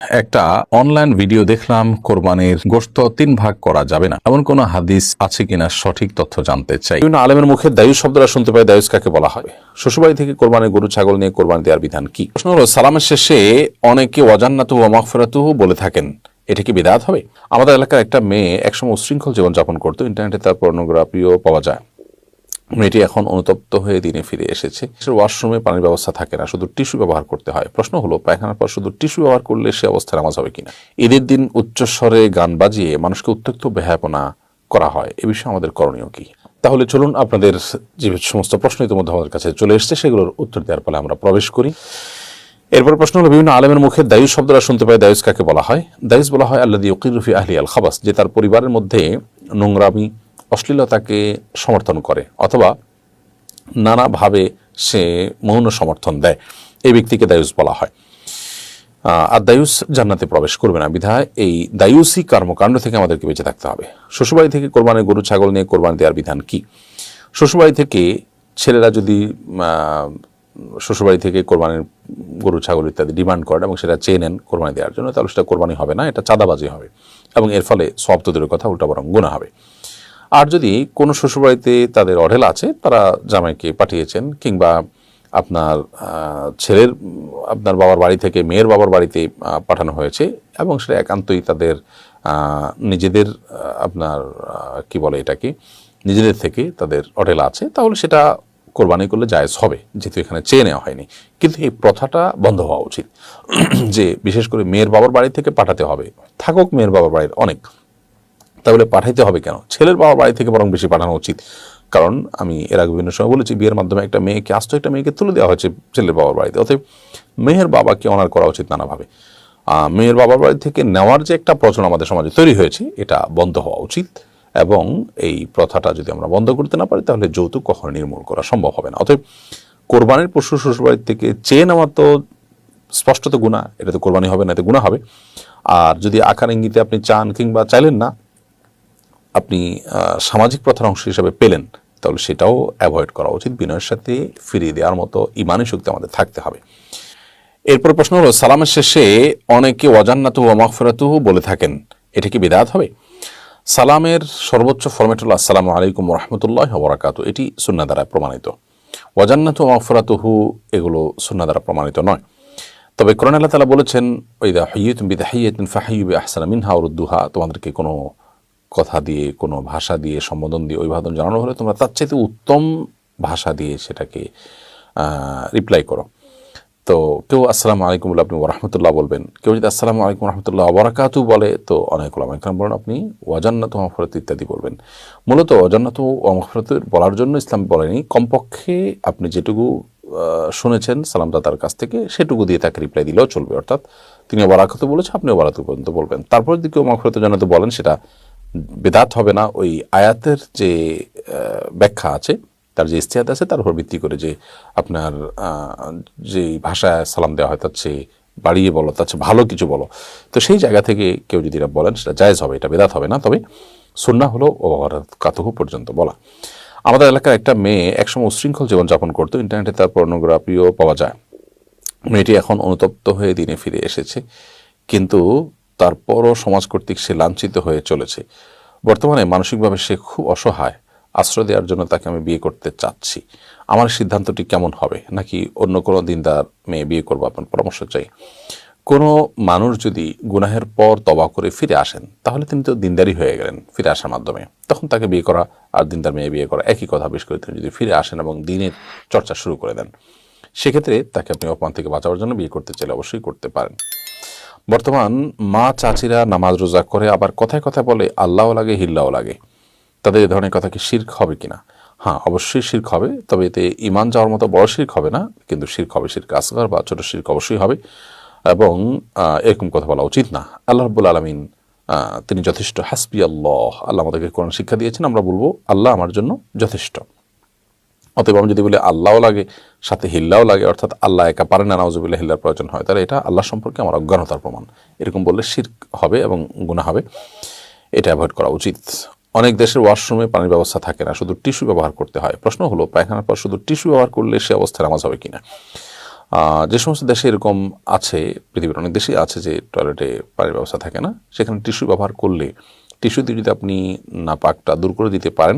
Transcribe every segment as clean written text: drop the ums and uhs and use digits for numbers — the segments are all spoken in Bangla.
একটা অনলাইন ভিডিও দেখলাম কোরবানির গোশত 3 ভাগ করা যাবে না, এমন কোন হাদিস আছে কিনা সঠিক তথ্য জানতে চাই। বিভিন্ন আলেমের মুখে দায়ুস শব্দটা শুনতে পাই। দায়ুস কাকে বলা হয়? শ্বশুরবাড়ি থেকে কোরবানির গরু ছাগল নিয়ে কোরবানি দেওয়ার বিধান কি? প্রশ্ন হলো, সালামের শেষে অনেকে ওয়াজান্নাতুহু ওয়া মাগফিরাতুহু বলে থাকেন, এটা কি বিদআত হবে? আমাদের এলাকার একটা মেয়ে একসময় উশৃঙ্খল জীবনযাপন করতো। ইন্টারনেটে তার পর্নোগ্রাফিও পাওয়া যায়। মেয়েটি এখন অনুতপ্ত হয়ে দিনে ফিরে এসেছে। ওয়াশরুমে পানির ব্যবস্থা থাকে না, শুধু টিস্যু ব্যবহার করতে হয়। প্রশ্ন হলো, পায়খানার পর শুধু টিস্যু ব্যবহার করলে সে অবস্থায় নামাজ হবে কিনা? ঈদের দিন উচ্চস্বরে গান বাজিয়ে মানুষকে উত্ত্যক্ত বেহায়াপনা করা হয়, এ বিষয়ে আমাদের করণীয় কি? তাহলে চলুন, আপনাদের যে সমস্ত প্রশ্ন ইতিমধ্যে আমাদের কাছে চলে এসেছে সেগুলোর উত্তর দেওয়ার ফলে আমরা প্রবেশ করি। এরপর প্রশ্ন হলো, বিভিন্ন আলেমের মুখে দায়ুস শব্দটা শুনতে পাই। দায়ুস কাকে বলা হয়? দায়ুস বলা হয় আল্লাযী ইউকিরু ফি আহলি আল খাবাস, যে তার পরিবারের মধ্যে নোংরামি অশ্লীলতাকে সমর্থন করে অথবা নানাভাবে সে মৌন সমর্থন দেয়, এই ব্যক্তিকে দায়ুস বলা হয়। আর দায়ুস জান্নাতে প্রবেশ করবে না, বিধায় এই দায়ুসী কর্মকাণ্ড থেকে আমাদেরকে বেঁচে থাকতে হবে। শ্বশুরবাড়ি থেকে কোরবানির গরু ছাগল নিয়ে কোরবানি দেওয়ার বিধান কি? শ্বশুরবাড়ি থেকে ছেলেরা যদি শ্বশুরবাড়ি থেকে কোরবানির গরু ছাগল ইত্যাদি ডিমান্ড করেন এবং সেটা চেয়ে নেন কোরবানি দেওয়ার জন্য, তাহলে সেটা কোরবানি হবে না, এটা চাঁদাবাজি হবে এবং এর ফলে সওয়াব তো দূরের কথা, উল্টা বরং গুনাহ হবে। আর যদি কোনো শ্বশুরবাড়িতে তাদের অঢেল আছে, তারা জামাইকে পাঠিয়েছেন, কিংবা আপনার ছেলের আপনার বাবার বাড়ি থেকে মেয়ের বাবার বাড়িতে পাঠানো হয়েছে এবং সেটা একান্তই তাদের নিজেদের আপনার কি বলে এটাকে, নিজেদের থেকে তাদের অঢেল আছে, তাহলে সেটা কোরবানি করলে জায়েজ হবে, যেহেতু এখানে চেয়ে নেওয়া হয়নি। কিন্তু এই প্রথাটা বন্ধ হওয়া উচিত যে বিশেষ করে মেয়ের বাবার বাড়ি থেকে পাঠাতে হবে। থাকুক মেয়ের বাবার বাড়ির অনেক, তাহলে পাঠাইতে হবে কেন? ছেলের বাবার বাড়ি থেকে বরং বেশি পাঠানো উচিত। কারণ আমি এর আগে বিভিন্ন সময় বলেছি, বিয়ের মাধ্যমে একটা মেয়েকে একটা মেয়েকে তুলে দেওয়া হয়েছে ছেলের বাবার বাড়িতে, অতএব মেয়ের বাবাকে অনার করা উচিত নানাভাবে। মেয়ের বাবার বাড়ি থেকে নেওয়ার যে একটা প্রচলন আমাদের সমাজে তৈরি হয়েছে, এটা বন্ধ হওয়া উচিত এবং এই প্রথাটা যদি আমরা বন্ধ করতে না পারি, তাহলে যৌতুক কখনো নির্মূল করা সম্ভব হবে না। অতএব কোরবানির পশু শ্বশুরবাড়ি থেকে চেয়ে নেওয়া তো স্পষ্টত গুনাহ, এটা তো কোরবানি হবে না, এতে গুনাহ হবে। আর যদি আকার ইঙ্গিতে আপনি চান কিংবা চাইলেন না, আপনি সামাজিক প্রথার অংশ হিসাবে পেলেন, তাহলে সেটাও অ্যাভয়েড করা উচিত। বিনয়ের সাথে ফিরিয়ে দেওয়ার মতো ইমানি শক্তি আমাদের থাকতে হবে। এরপর প্রশ্ন হলো, সালামের শেষে অনেকে ওয়াজান্নাতুহু ওয়া মাগফিরাতুহু বলে থাকেন, এটা কি বিদআত হবে? সালামের সর্বোচ্চ ফরম্যাট হলো আসসালামু আলাইকুম ওয়া রাহমাতুল্লাহি ওয়া বারাকাতুহু, এটি সুন্নাহ দ্বারা প্রমাণিত। ওয়াজান্নাতু ওয়া মাগফিরাতুহু এগুলো সুন্নাহ দ্বারা প্রমাণিত নয়। তবে কোরআনে আল্লাহ তাআলা বলেছেন, ওয়াইদা হুয়িতুম বিতাহিয়াতিন ফাহাইয়ু বিআহসানা মিনহা আও রুদ্দুহা, তোমাদেরকে কোনো কথা দিয়ে, কোনো ভাষা দিয়ে, সম্বোধন দিয়ে অভিবাদন জানানো হলে তোমরা তার চাইতে উত্তম ভাষা দিয়ে সেটাকে রিপ্লাই করো। তো কেউ আসসালামু আলাইকুম বলে আপনি ওয়া রাহমাতুল্লাহ বলবেন, কেউ যদি আসসালামু আলাইকুম ওয়া রাহমাতুল্লাহি ওয়া বারাকাতুহু বলে, তো অনেক উলামা ইকরাম বলেন আপনি ওয়াজান্নাতু ওয়া মাগফিরাতু ইত্যাদি বলবেন। মূলত ওয়াজান্নাতু ওয়া মাগফিরাতু বলার জন্য ইসলাম বলেনি, কমপক্ষে আপনি যেটুকু শুনেছেন সালামদাতার কাছ থেকে সেটুকু দিয়ে তাকে রিপ্লাই দিলেও চলবে। অর্থাৎ তিনি বারাকাতু বলেছে, আপনিও বারাকাতু পর্যন্ত বলবেন। তারপর যদি কেউ মাগফিরাতুর জন্য তো বলেন, সেটা বিদআত হবে না। ওই আয়াতের যে ব্যাখ্যা আছে, তার যে ইস্তিহাদ আছে, তার উপর ভিত্তি করে যে আপনার যে ভাষায় সালাম দেওয়া হয় তার চেয়ে বাড়িয়ে বলো, তার চেয়ে ভালো কিছু বলো, তো সেই জায়গা থেকে কেউ যদি এটা বলেন, সেটা জায়েজ হবে, এটা বিদআত হবে না। তবে সুন্নাহ হলো ওয়া বারাকাতুহু পর্যন্ত বলা। আমাদের এলাকার একটা মেয়ে একসময় উশৃঙ্খল জীবনযাপন করতো। ইন্টারনেটে তার পর্নোগ্রাফিও পাওয়া যায়। মেয়েটি এখন অনুতপ্ত হয়ে দিনে ফিরে এসেছে, কিন্তু তারপরও সমাজ কর্তৃক সে লাঞ্ছিত হয়ে চলেছে। বর্তমানে মানসিকভাবে সে খুব অসহায়। আশ্রয় দেওয়ার জন্য তাকে আমি বিয়ে করতে চাচ্ছি। আমার সিদ্ধান্তটি কেমন হবে, নাকি অন্য কোনো দিনদার মেয়ে বিয়ে করবো? আপনার পরামর্শ চাই। কোনো মানুষ যদি গুনাহের পর তওবা করে ফিরে আসেন, তাহলে তিনি তো দিনদারি হয়ে গেলেন ফিরে আসার মাধ্যমে, তখন তাকে বিয়ে করা আর দিনদার মেয়ে বিয়ে করা একই কথা। বিশেষ করে তিনি যদি ফিরে আসেন এবং দিনের চর্চা শুরু করে দেন, সেক্ষেত্রে তাকে আপনি অপমান থেকে বাঁচাবার জন্য বিয়ে করতে চাইলে অবশ্যই করতে পারেন। বর্তমান মা চাচিরা নামাজ রোজা করে, আবার কথায় কথায় বলে আল্লাহও লাগে হিল্লাও লাগে, তাদের এ ধরনের কথা কি শিরক হবে কিনা? হ্যাঁ, অবশ্যই শিরক হবে, তবে এতে ইমান যাওয়ার মতো বড় শিরক হবে না, কিন্তু শিরক হবে, শিরক আসগর বা ছোট শিরক অবশ্যই হবে এবং এরকম কথা বলা উচিত না। আল্লাহ রাব্বুল আলামিন তিনি যথেষ্ট, হাসবি আল্লাহ, আল্লাহ আমাদেরকে কোরআন শিক্ষা দিয়েছেন, আমরা বলবো আল্লাহ আমার জন্য যথেষ্ট। অতএব আমি যদি বলি আল্লাহও লাগে সাথে হিল্লাও লাগে, অর্থাৎ আল্লাহ একা পারেন না, নাউজুবিল্লাহ, হিল্লার প্রয়োজন হয়, তাহলে এটা আল্লাহ সম্পর্কে আমার অজ্ঞানতার প্রমাণ। এরকম বললে শিরক হবে এবং গুনাহ হবে, এটা অ্যাভয়েড করা উচিত। অনেক দেশের ওয়াশরুমে পানির ব্যবস্থা থাকে না, শুধু টিস্যু ব্যবহার করতে হয়। প্রশ্ন হলো, পায়খানার পর শুধু টিস্যু ব্যবহার করলে সে অবস্থায় নামাজ হবে কিনা? যে সমস্ত দেশে এরকম আছে, পৃথিবীর অনেক দেশেই আছে যে টয়লেটে পানির ব্যবস্থা থাকে না, সেখানে টিস্যু ব্যবহার করলে টিস্যু দিয়ে যদি আপনি নাপাকটা দূর করে দিতে পারেন,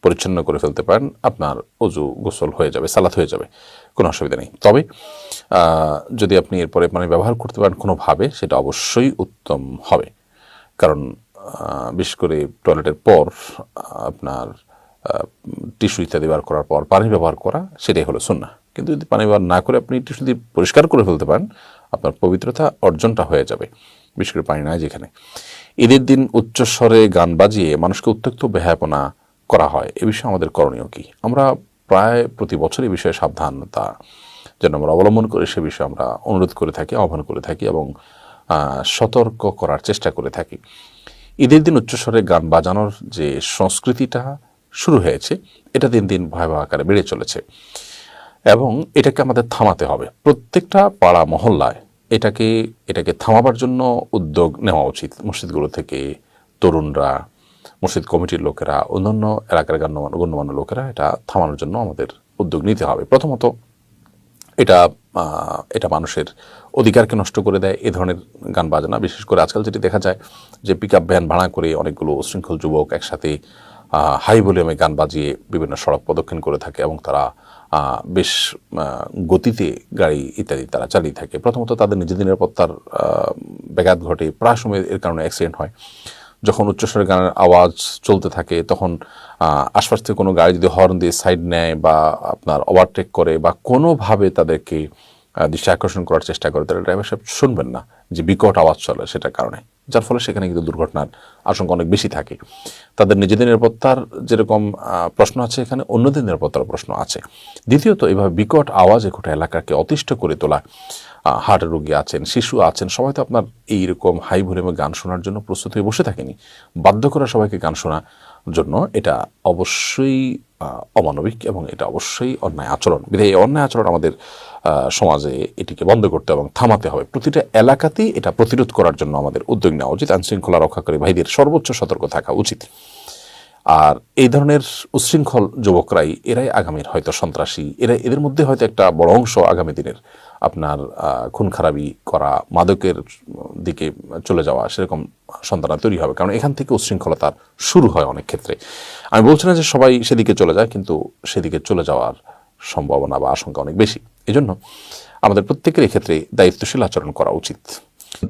পরিচ্ছন্ন করে ফেলতে পারেন, আপনার অজু গোসল হয়ে যাবে, সালাত হয়ে যাবে, কোনো অসুবিধা নেই। তবে যদি আপনি এরপরে পানি ব্যবহার করতে পারেন কোনোভাবে, সেটা অবশ্যই উত্তম হবে। কারণ বিশেষ করে টয়লেটের পর আপনার টিস্যু ইত্যাদি ব্যবহার করার পর পানি ব্যবহার করা, সেটাই হলো সুন্নাহ। কিন্তু যদি পানি ব্যবহার না করে আপনি টিস্যু দিয়ে পরিষ্কার করে ফেলতে পারেন, আপনার পবিত্রতা অর্জনটা হয়ে যাবে, বিশেষ করে পানি নাই যেখানে। ঈদের দিন উচ্চস্বরে গান বাজিয়ে মানুষকে উত্ত্যক্ত বেহায়াপনা করা হয়, এ বিষয়ে আমাদের করণীয় কি? আমরা প্রায় প্রতি বছর এই বিষয়ে সাবধানতা যেন আমরা অবলম্বন করে সে বিষয়ে আমরা অনুরোধ করে থাকি, আহ্বান করে থাকি এবং সতর্ক করার চেষ্টা করে থাকি। ঈদের দিন উচ্চস্বরে গান বাজানোর যে সংস্কৃতিটা শুরু হয়েছে, এটা দিন দিন ভয়াবহ আকারে বেড়ে চলেছে এবং এটাকে আমাদের থামাতে হবে। প্রত্যেকটা পাড়া মহল্লায় এটাকে থামাবার জন্য উদ্যোগ নেওয়া উচিত। মসজিদগুলো থেকে তরুণরা, মসজিদ কমিটির লোকেরা, অন্যান্য এলাকার গণ্যমান্য লোকেরা এটা থামানোর জন্য আমাদের উদ্যোগ নিতে হবে। প্রথমত এটা মানুষের অধিকারকে নষ্ট করে দেয় এ ধরনের গান বাজনা। বিশেষ করে আজকাল যেটি দেখা যায় যে পিকআপ ভ্যান ভাড়া করে অনেকগুলো উশৃঙ্খল যুবক একসাথে হাই ভলিউমে গান বাজিয়ে বিভিন্ন সড়ক প্রদক্ষিণ করে থাকে এবং তারা বেশ গতিতে গাড়ি ইত্যাদি তারা চালিয়ে থাকে। প্রথমত তাদের নিজেদের নিরাপত্তার ব্যাঘাত ঘটে, প্রায় সময় এর কারণে অ্যাক্সিডেন্ট হয়। যখন উচ্চস্বরে গানের আওয়াজ চলতে থাকে তখন আশপাশ থেকে কোনো গাড়ি যদি হর্ন দিয়ে সাইড নেয় বা আপনার ওভারটেক করে বা কোনোভাবে তাদেরকে দৃষ্টি আকর্ষণ করার চেষ্টা করে, তাহলে ড্রাইভার সাহেব শুনবেন না যে বিকট আওয়াজ চলে সেটার কারণে, যার ফলে সেখানে কিন্তু দুর্ঘটনার আশঙ্কা অনেক বেশি থাকে। তাদের নিজেদের নিরাপত্তার যেরকম প্রশ্ন আছে, এখানে অন্যদের নিরাপত্তার প্রশ্ন আছে। দ্বিতীয়ত, এভাবে বিকট আওয়াজে গোটা এলাকাকে অতিষ্ঠ করে তোলা, হার্টের রোগী আছেন, শিশু আছেন, সবাই তো আপনার এইরকম হাই ভলিউমে গান শোনার জন্য প্রস্তুত হয়ে বসে থাকেনি। বাধ্য করা সবাইকে গান শোনার জন্য এটা অবশ্যই অমানবিক এবং এটা অবশ্যই অন্যায় আচরণ। বিধায় এই অন্যায় আচরণ আমাদের সমাজে এটিকে বন্ধ করতে এবং থামাতে হবে। প্রতিটা এলাকাতেই এটা প্রতিরোধ করার জন্য আমাদের উদ্যোগ নেওয়া উচিত। আইনশৃঙ্খলা রক্ষাকারী ভাইদের সর্বোচ্চ সতর্ক থাকা উচিত। আর এই ধরনের উচ্ছৃঙ্খল যুবকরাই এরাই আগামীর হয়তো সন্ত্রাসী, এদের মধ্যে হয়তো একটা বড় অংশ আগামী দিনের আপনার খুন খারাপি করা, মাদকের দিকে চলে যাওয়া, সেরকম সন্তান তৈরি হবে। কারণ এখান থেকে উচ্ছৃঙ্খলতার শুরু হয় অনেক ক্ষেত্রে। আমি বলছি না যে সবাই সেদিকে চলে যায়, কিন্তু সেদিকে চলে যাওয়ার সম্ভাবনা বা আশঙ্কা অনেক বেশি। এজন্য আমাদের প্রত্যেকের এক্ষেত্রে দায়িত্বশীল আচরণ করা উচিত।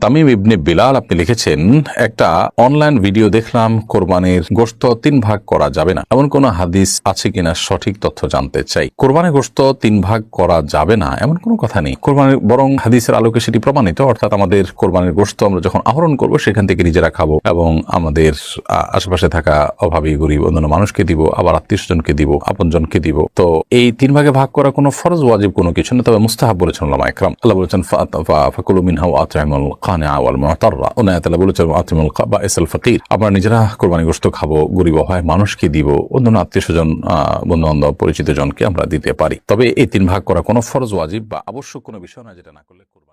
তামিম ইবনে বিলাল আপনি লিখেছেন, একটা অনলাইন ভিডিও দেখলাম কোরবানির গোশত 3 ভাগ করা যাবে না, এমন কোন হাদিস আছে কিনা সঠিক তথ্য জানতে চাই। কোরবানির গোশত 3 ভাগ করা যাবে না এমন কোনো কথা নেই। কোরবানির বরং হাদিসের আলোকে সেটি প্রমাণিত। অর্থাৎ আমাদের কোরবানির গোশত আমরা যখন আহরণ করব সেখান থেকে নিজেরা খাবো এবং আমাদের আশেপাশে থাকা অভাবী গরিব অন্যান্য মানুষকে দিব, আবার আত্মীয়স্বজনকে দিব, আপনজনকে দিব। তো এই 3 ভাগে ভাগ করা কোনো ফরজ ওয়াজিব কোনো কিছু না, তবে মুস্তাহাব বলেছেন উলামা ইকরাম। আল্লাহ বলেছেন ফাকুলু মিনহা ওয়া আত'ইমুল কানিআ ওয়াল মু'তাররা। আল্লাহ তাআলা বলেছেন আতিমুল বাইসাল ফাকির। আমরা নিজেরা কোরবানি গোশত খাবো, গরিব অসহায় মানুষকে দিব, অন্যান্য আত্মীয়স্বজন, বন্ধু বান্ধব, পরিচিত জনকে আমরা দিতে পারি। তবে এই 3 ভাগ করা কোনো ফরজ ওয়াজিব বা আবশ্যক কোনো বিষয় না, যেটা না করলে কোরবানি